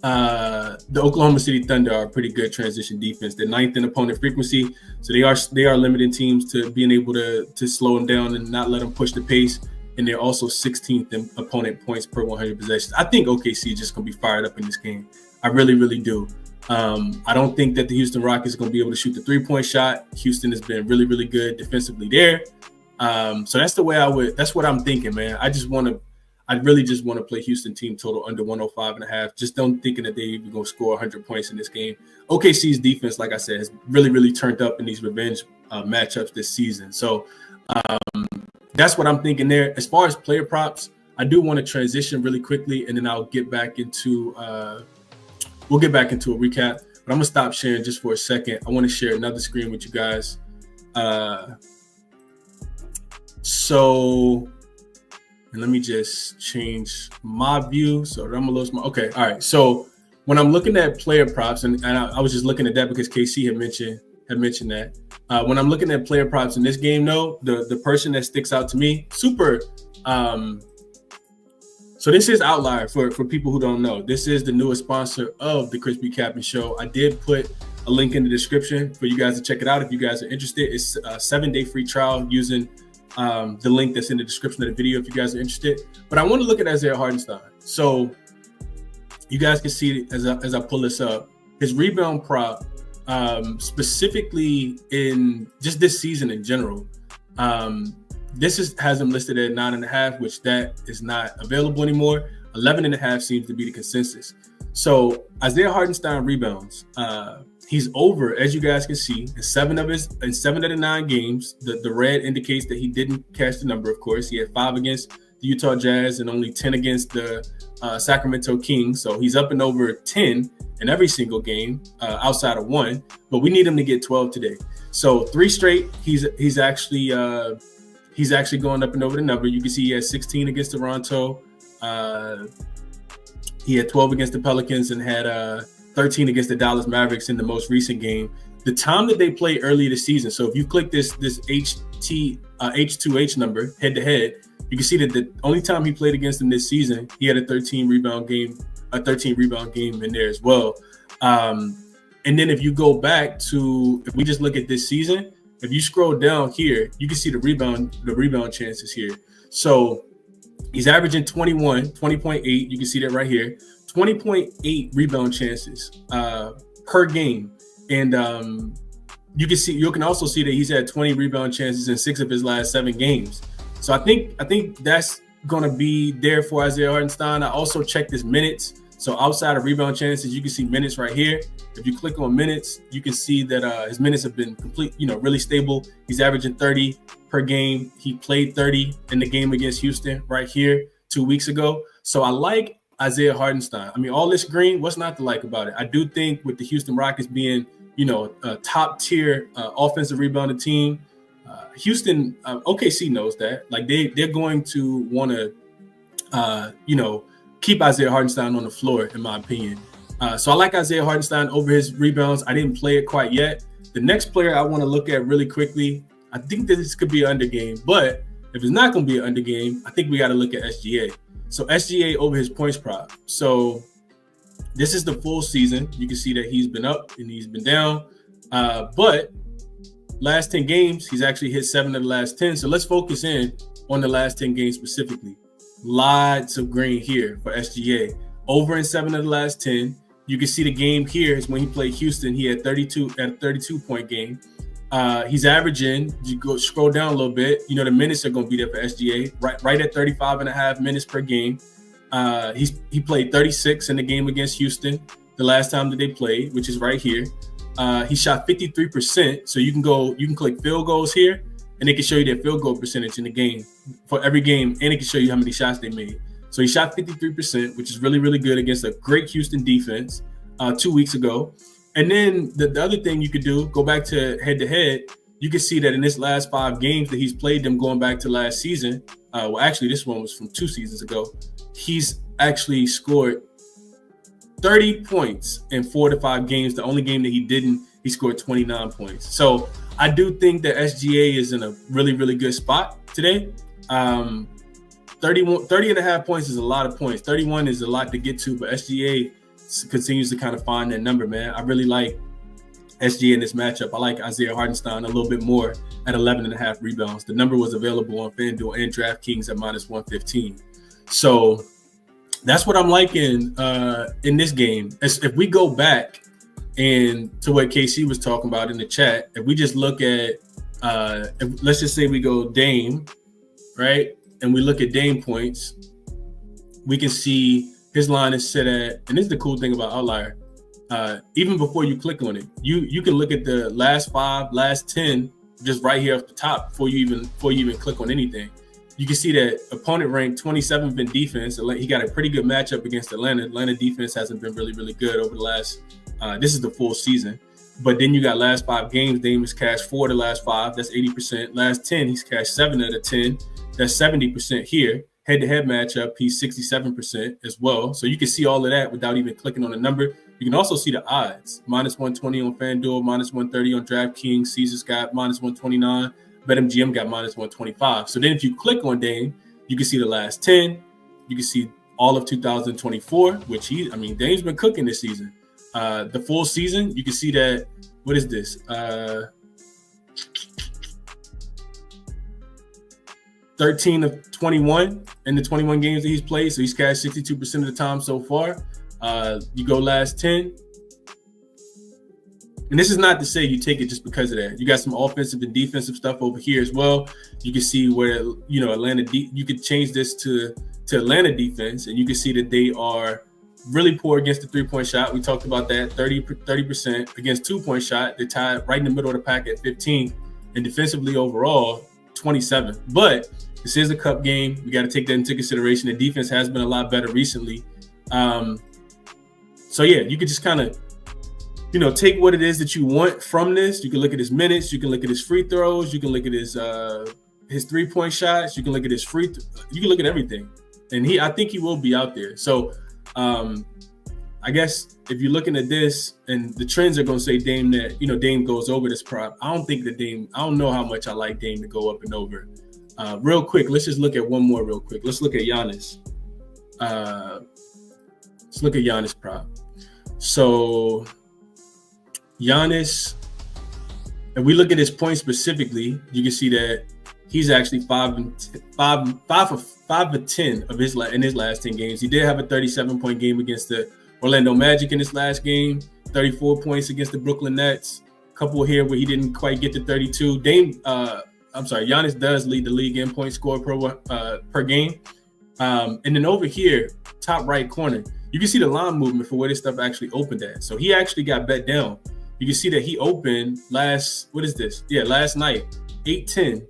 the Oklahoma City Thunder are a pretty good transition defense. They're 9th in opponent frequency, so they are limiting teams to being able to slow them down and not let them push the pace. And they're also 16th in opponent points per 100 possessions. I think OKC is just going to be fired up in this game. I really, really do. I don't think that the Houston Rockets are going to be able to shoot the 3-point shot. Houston has been really, really good defensively there. So that's the way that's what I'm thinking, man. I really just want to play Houston team total under 105.5. Just don't thinking that they're even going to score 100 points in this game. OKC's defense, like I said, has really, really turned up in these revenge matchups this season. So that's what I'm thinking there. As far as player props, I do want to transition really quickly, and then I'll get back into we'll get back into a recap, but I'm gonna stop sharing just for a second. I want to share another screen with you guys. So let me just change my view so that I'm a little small. Okay, all right. So when I'm looking at player props, and I was just looking at that because KC had mentioned that. When I'm looking at player props in this game, though, the person that sticks out to me, super. So this is Outlier for people who don't know. This is the newest sponsor of the ChrisBeCappinn Show. I did put a link in the description for you guys to check it out if you guys are interested. It's a 7-day free trial using the link that's in the description of the video if you guys are interested. But I want to look at Isaiah Hartenstein. So you guys can see as I pull this up, his rebound prop, specifically in just this season in general. This has him listed at 9.5, which that is not available anymore. 11.5 seems to be the consensus. So Isaiah Hartenstein rebounds. He's over, as you guys can see, in 7 of the 9 games. The red indicates that he didn't catch the number, of course. He had 5 against the Utah Jazz and only 10 against the Sacramento Kings. So he's up and over 10 in every single game outside of 1. But we need him to get 12 today. So 3 straight, he's actually going up and over the number. You can see he had 16 against Toronto. He had 12 against the Pelicans and had 13 against the Dallas Mavericks in the most recent game. The time that they played earlier this season, so if you click this H2H number head-to-head, You can see that the only time he played against him this season, he had a 13 rebound game in there as well. And then if you go back to, if we just look at this season, if you scroll down here, you can see the rebound chances here. So he's averaging 20.8. You can see that right here, 20.8 rebound chances per game. And you can also see that he's had 20 rebound chances in 6 of his last 7 games. So I think that's going to be there for Isaiah Hartenstein. I also checked his minutes. So outside of rebound chances, you can see minutes right here. If you click on minutes, you can see that his minutes have been really stable. He's averaging 30 per game. He played 30 in the game against Houston right here 2 weeks ago. So I like Isaiah Hartenstein. I mean, all this green, what's not to like about it? I do think with the Houston Rockets being, a top tier offensive rebounding team, Houston, OKC knows that. Like they're going to want to, keep Isaiah Hartenstein on the floor, in my opinion. So I like Isaiah Hartenstein over his rebounds. I didn't play it quite yet. The next player I want to look at really quickly, I think that this could be an under game, but if it's not going to be an under game, I think we got to look at SGA. So SGA over his points prop. So this is the full season. You can see that he's been up and he's been down. But last 10 games, he's actually hit 7 of the last 10. So let's focus in on the last 10 games specifically. Lots of green here for SGA. Over in 7 of the last 10. You can see the game here is when he played Houston. He had 32-point game. He's averaging, you go scroll down a little bit, the minutes are going to be there for SGA, right at 35.5 minutes per game. He played 36 in the game against Houston the last time that they played, which is right here. He shot 53%. So you can click field goals here, and it can show you their field goal percentage in the game for every game, and it can show you how many shots they made. So he shot 53%, which is really, really good against a great Houston defense 2 weeks ago. And then the other thing you could do, go back to head-to-head, you can see that in this last 5 games that he's played them going back to last season, actually this one was from 2 seasons ago, he's actually scored 30 points in 4 to 5 games. The only game that he didn't, he scored 29 points. So I do think that SGA is in a really, really good spot today. 30.5 points is a lot of points. 31 is a lot to get to, but SGA continues to kind of find that number, man. I really like SGA in this matchup. I like Isaiah Hartenstein a little bit more at 11.5 rebounds. The number was available on FanDuel and DraftKings at -115. So that's what I'm liking in this game. If we go back and to what KC was talking about in the chat, if we just look at, let's just say we go Dame, right? And we look at Dame points, we can see his line is set at, and this is the cool thing about Outlier, even before you click on it, you can look at the last 5, last 10, just right here off the top before you even click on anything. You can see that opponent ranked 27th in defense. He got a pretty good matchup against Atlanta. Atlanta defense hasn't been really, really good over the last, this is the full season. But then you got last 5 games, Dame has cashed 4 of the last 5. That's 80%. Last 10, he's cashed 7 out of 10. That's 70% here. Head-to-head matchup, he's 67% as well. So you can see all of that without even clicking on the number. You can also see the odds. -120 on FanDuel, -130 on DraftKings. Caesars got -129. BetMGM got -125. So then if you click on Dame, you can see the last 10. You can see all of 2024, which Dame's been cooking this season. The full season, you can see that, what is this? 13 of 21 in the 21 games that he's played. So he's cashed 62% of the time so far. You go last 10. And this is not to say you take it just because of that. You got some offensive and defensive stuff over here as well. You can see where, Atlanta, you could change this to Atlanta defense, and you can see that they are really poor against the 3-point shot. We talked about that, 30% against 2-point shot. They're tied right in the middle of the pack at 15, and defensively overall, 27. But this is a cup game. We got to take that into consideration. The defense has been a lot better recently. So yeah, you could just kind of, take what it is that you want from this. You can look at his minutes. You can look at his free throws. You can look at his 3-point shots. You can look at his you can look at everything. And I think he will be out there. So I guess if you're looking at this and the trends are going to say Dame that, Dame goes over this prop. I don't know how much I like Dame to go up and over Real quick, let's just look at one more real quick. Let's look at Giannis. Let's look at Giannis prop. So Giannis, if we look at his points specifically, you can see that he's actually 5 of 10 of his in his last 10 games. He did have a 37-point game against the Orlando Magic in his last game, 34 points against the Brooklyn Nets. A couple here where he didn't quite get to 32. Giannis does lead the league in points scored per game. And then over here, top right corner, you can see the line movement for where this stuff actually opened at. So he actually got bet down. You can see that he opened last night, 8-10.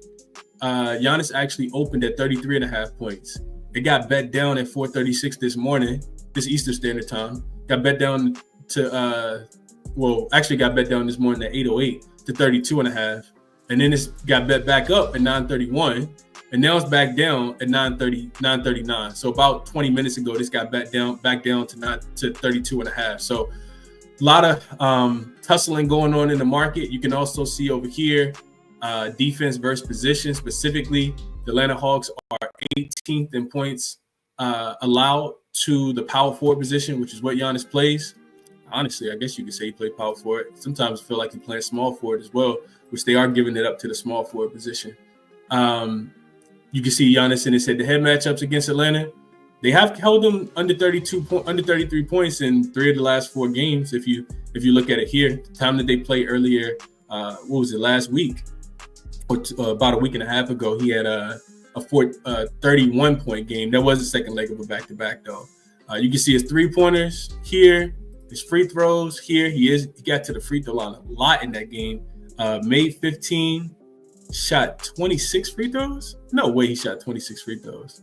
Giannis actually opened at 33.5 points. It got bet down at 4:36 this morning, this Eastern Standard Time. Got bet down to, got bet down this morning at 8:08 to 32.5. And then it's got bet back up at 9:31. And now it's back down at 9:39. So about 20 minutes ago, this got back down to 32.5. So a lot of tussling going on in the market. You can also see over here, defense versus position. Specifically, the Atlanta Hawks are 18th in points allowed to the power forward position, which is what Giannis plays. Honestly, I guess you could say he played power forward. Sometimes I feel like he plays small forward as well, which they are giving it up to the small forward position. You can see Giannis in his head-to-head matchups against Atlanta. They have held them under 33 points in 3 of the last 4 games. If you look at it here, the time that they played earlier, last week or about a week and a half ago, he had a 31-point game. That was the second leg of a back-to-back though. You can see his 3-pointers here, his free throws here. He got to the free throw line a lot in that game. Made 15. Shot 26 free throws? No way he shot 26 free throws.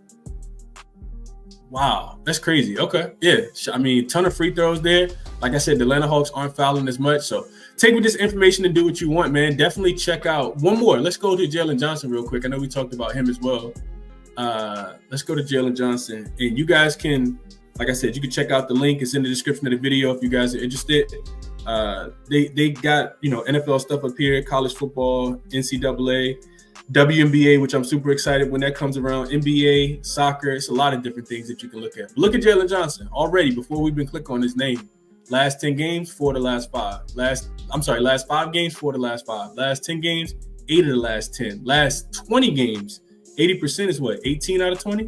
Wow, that's crazy. Okay, yeah. I mean, ton of free throws there. Like I said, the Atlanta Hawks aren't fouling as much. So take with this information and do what you want, man. Definitely check out one more. Let's go to Jalen Johnson real quick. I know we talked about him as well. Let's go to Jalen Johnson. And you guys can, like I said, you can check out the link. It's in the description of the video if you guys are interested. They got, NFL stuff up here, college football, NCAA, WNBA, which I'm super excited when that comes around, NBA, soccer. It's a lot of different things that you can look at. But look at Jalen Johnson already before we even click on his name. Last 10 games, 4 of the last 5. Last 5 games, 4 of the last 5. Last 10 games, 8 of the last 10. Last 20 games, 80% is what? 18 out of 20?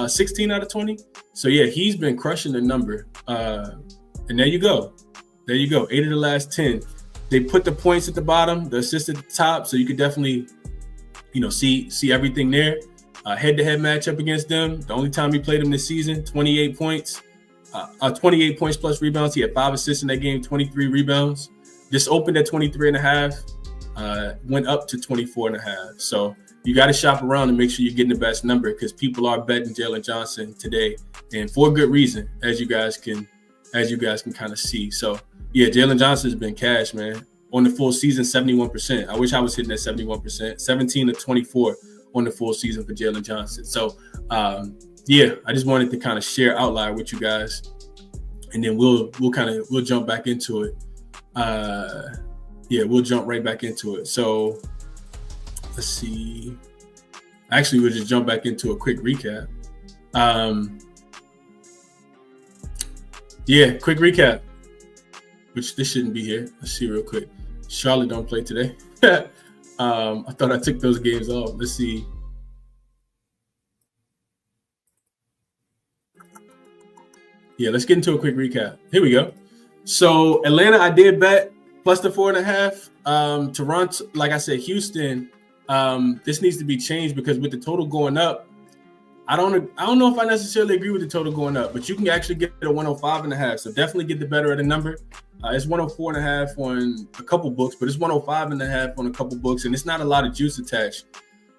16 out of 20? So yeah, he's been crushing the number. And there you go. 8 of the last 10. They put the points at the bottom, the assists at the top, so you could definitely, see everything there. Head-to-head matchup against them. The only time he played them this season, 28 points. 28 points plus rebounds. He had 5 assists in that game, 23 rebounds. This opened at 23.5, went up to 24.5. So you got to shop around and make sure you're getting the best number because people are betting Jalen Johnson today, and for good reason, as you guys can kind of see. So yeah, Jalen Johnson has been cash, man. On the full season, 71%. I wish I was hitting that 71%. 17 to 24 on the full season for Jalen Johnson. So I just wanted to kind of share Outlier with you guys, and then we'll jump back into it. We'll jump right back into it. So let's see. Actually, we'll just jump back into a quick recap. Quick recap. Which this shouldn't be here. Let's see real quick. Charlotte don't play today. I thought I took those games off. Let's see. Yeah, let's get into a quick recap. Here we go. So Atlanta, I did bet plus the 4.5. Toronto, like I said, Houston, this needs to be changed because with the total going up, I don't know if I necessarily agree with the total going up, but you can actually get a 105.5. So definitely get the better of the number. It's 104.5 on a couple books, but it's 105.5 on a couple books, and it's not a lot of juice attached.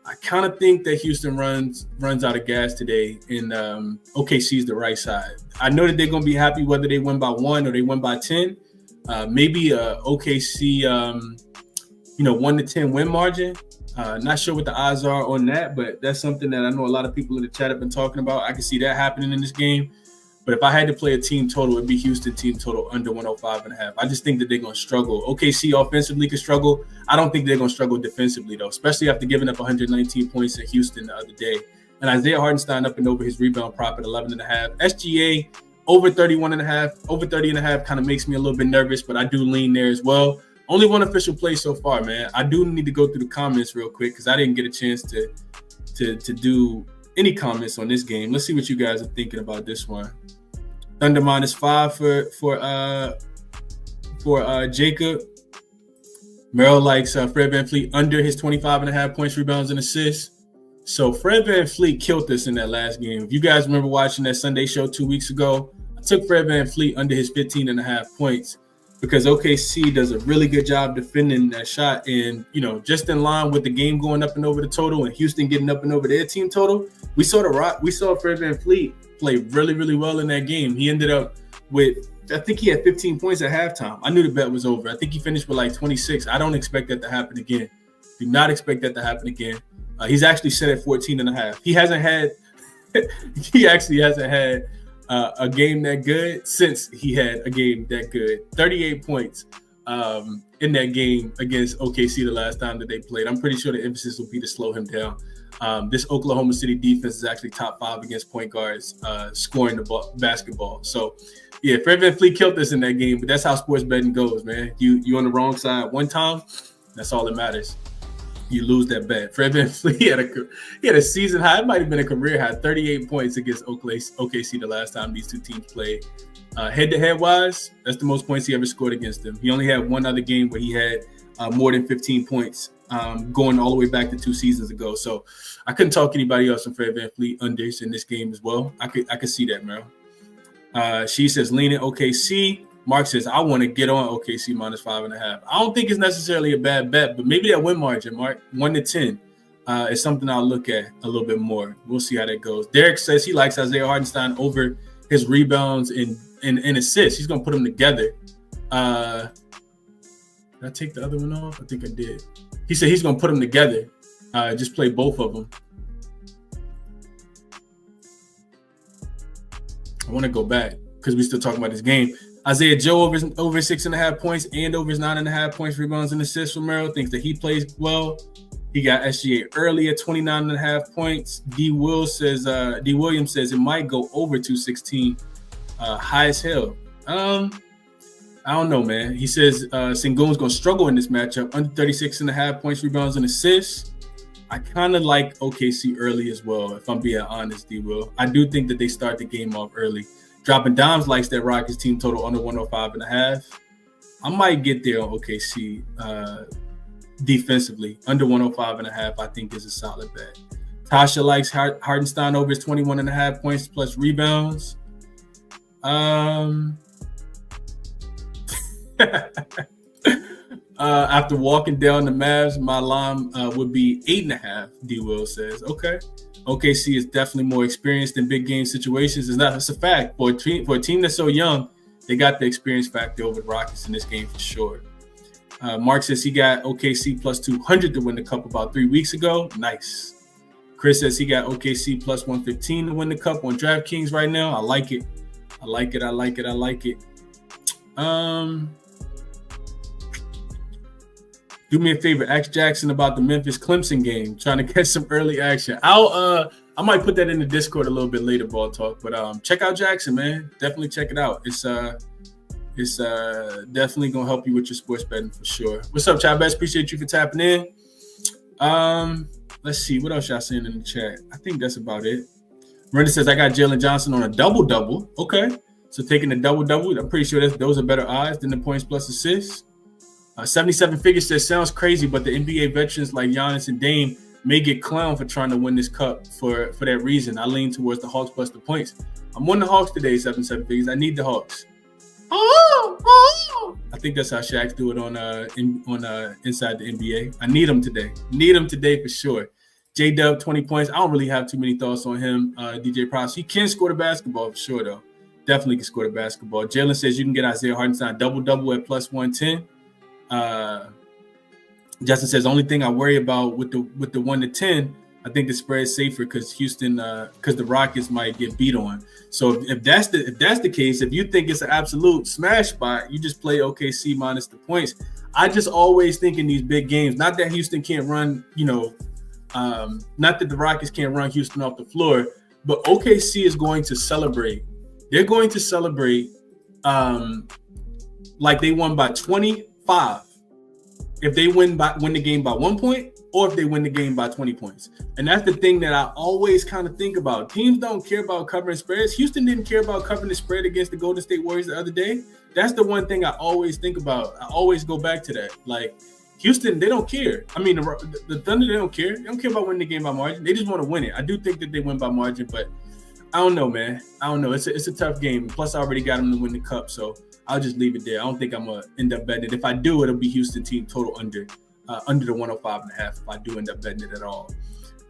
I kind of think that Houston runs out of gas today, and OKC is the right side. I know that they're going to be happy whether they win by 1 or they win by 10. Maybe OKC, 1 to 10 win margin. Not sure what the odds are on that, but that's something that I know a lot of people in the chat have been talking about. I can see that happening in this game. But if I had to play a team total, it'd be Houston team total under 105.5. I just think that they're going to struggle. OKC offensively could struggle. I don't think they're going to struggle defensively, though, especially after giving up 119 points in Houston the other day. And Isaiah Hartenstein up and over his rebound prop at 11.5. SGA over 31.5. Over 30.5 kind of makes me a little bit nervous, but I do lean there as well. Only one official play so far, man. I do need to go through the comments real quick because I didn't get a chance to do any comments on this game. Let's see what you guys are thinking about this one. Thunder -5 for Jacob. Merrill likes Fred VanVleet under his 25.5 points, rebounds, and assists. So Fred VanVleet killed us in that last game. If you guys remember watching that Sunday show 2 weeks ago, I took Fred VanVleet under his 15.5 points because OKC does a really good job defending that shot. And, just in line with the game going up and over the total and Houston getting up and over their team total, we saw Fred VanVleet play really, really well in that game. He ended up with, I think he had 15 points at halftime. I knew the bet was over. I think he finished with like 26. I don't expect that to happen again. Do not expect that to happen again. He's actually set at 14.5. He actually hasn't had a game that good since he had a game that good. 38 points in that game against OKC the last time that they played. I'm pretty sure the emphasis will be to slow him down. This Oklahoma City defense is actually top 5 against point guards scoring the basketball. So, yeah, Fred VanVleet killed us in that game, but that's how sports betting goes, man. You on the wrong side one time, that's all that matters. You lose that bet. Fred VanVleet he had a season high. It might have been a career high, 38 points against OKC the last time these two teams played. Head-to-head wise, that's the most points he ever scored against them. He only had one other game where he had more than 15 points. Going all the way back to 2 seasons ago. So I couldn't talk anybody else on Fred VanVleet unders in this game as well. I could see that, Meryl. She says lean in OKC. Mark says I want to get on OKC -5.5. I don't think it's necessarily a bad bet, but maybe that win margin, Mark, 1 to 10 is something I'll look at a little bit more. We'll see how that goes. Derek says he likes Isaiah Hartenstein over his rebounds and assists. He's gonna put them together. Did I take the other one off? I think I did. He said he's going to put them together, just play both of them. I want to go back because we're still talking about this game. Isaiah Joe over 6.5 points and over his 9.5 points, rebounds, and assists from Merrill. Thinks that he plays well. He got SGA early at 29.5 points. D. Williams says it might go over 216, high as hell. I don't know, man. He says Sengun's going to struggle in this matchup. Under 36.5 points, rebounds, and assists. I kind of like OKC early as well, if I'm being honest, D-Will. I do think that they start the game off early. Dropping Dimes likes that Rockets team total under 105.5. I might get there on OKC defensively. Under 105.5, I think is a solid bet. Tasha likes Hartenstein over his 21.5 points plus rebounds. After walking down the Mavs, my line would be 8.5. D. Will says, okay. OKC is definitely more experienced in big game situations. It's a fact. For a team that's so young, they got the experience factor over the Rockets in this game for sure. Mark says he got OKC plus 200 to win the cup about 3 weeks ago. Nice. Chris says he got OKC plus 115 to win the cup on DraftKings right now. I like it. Do me a favor, ask Jackson about the Memphis Clemson game. Trying to catch some early action. I might put that in the Discord a little bit later, Ball Talk. But check out Jackson, man. Definitely check it out. It's definitely gonna help you with your sports betting for sure. What's up, chat best? Appreciate you for tapping in. Let's see what else y'all saying in the chat. I think that's about it. Brenda says I got Jalen Johnson on a double-double. Okay, so taking the double-double, I'm pretty sure those are better odds than the points plus assists. 77 figures says sounds crazy, but the NBA veterans like Giannis and Dame may get clowned for trying to win this cup for that reason. I lean towards the Hawks plus the points. I'm on the Hawks today, 77 figures. I need the Hawks. I think that's how Shaqs do it on Inside the NBA. I need him today. Need him today for sure. J-Dub, 20 points. I don't really have too many thoughts on him. DJ Props. He can score the basketball for sure, though. Definitely can score the basketball. Jalen says you can get Isaiah Hartenstein double-double at plus 110. Justin says, only thing I worry about with the 1 to 10, I think the spread is safer because because the Rockets might get beat on. So if that's the case, if you think it's an absolute smash spot, you just play OKC minus the points. I just always think in these big games, not that Houston can't run, not that the Rockets can't run Houston off the floor, but OKC is going to celebrate. They're going to celebrate like they won by 25 if they win the game by 1 point, or if they win the game by 20 points. And that's the thing that I always kind of think about. Teams don't care about covering spreads. Houston didn't care about covering the spread against the Golden State Warriors the other day. That's the one thing I always think about. I always go back to that. Like, Houston, they don't care. I mean, the Thunder, they don't care. They don't care about winning the game by margin. They just want to win it. I do think that they win by margin, but I don't know, man. I don't know. It's a tough game. Plus, I already got them to win the cup, so I'll just leave it there. I don't think I'm going to end up betting it. If I do, it'll be Houston team total under the 105.5 if I do end up betting it at all.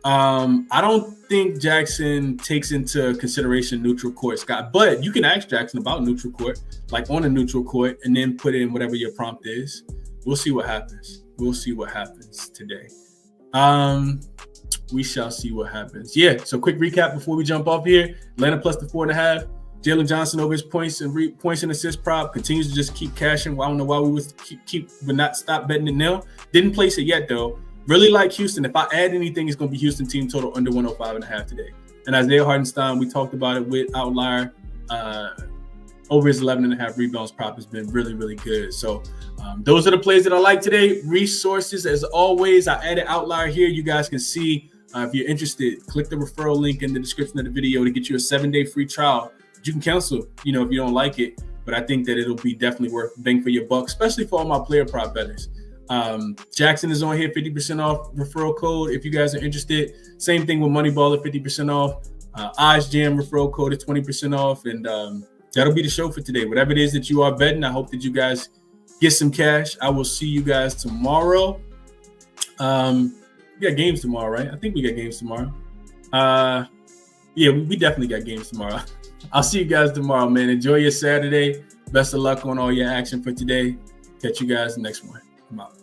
I don't think jaXon takes into consideration neutral court, Scott, but you can ask jaXon about neutral court, like on a neutral court, and then put in whatever your prompt is. We'll see what happens. We'll see what happens today. We shall see what happens. Yeah, so quick recap before we jump off here. Atlanta plus the 4.5. Jalen Johnson over his points and assist prop continues to just keep cashing. Well, I don't know why we would would not stop betting it now. Didn't place it yet though. Really like Houston. If I add anything, it's going to be Houston team total under 105.5 today. And Isaiah Hartenstein, we talked about it with Outlier. Over his 11.5 rebounds prop has been really, really good. So those are the plays that I like today. Resources, as always, I added Outlier here. You guys can see if you're interested, click the referral link in the description of the video to get you a 7-day free trial. You can cancel, if you don't like it. But I think that it'll be definitely worth bang for your buck, especially for all my player prop bettors. jaXon is on here, 50% off referral code if you guys are interested. Same thing with Moneyballer, 50% off. OddsJam referral code is 20% off. And that'll be the show for today. Whatever it is that you are betting, I hope that you guys get some cash. I will see you guys tomorrow. We got games tomorrow, right? I think we got games tomorrow. Yeah, we definitely got games tomorrow. I'll see you guys tomorrow, man. Enjoy your Saturday. Best of luck on all your action for today. Catch you guys next one. I'm out.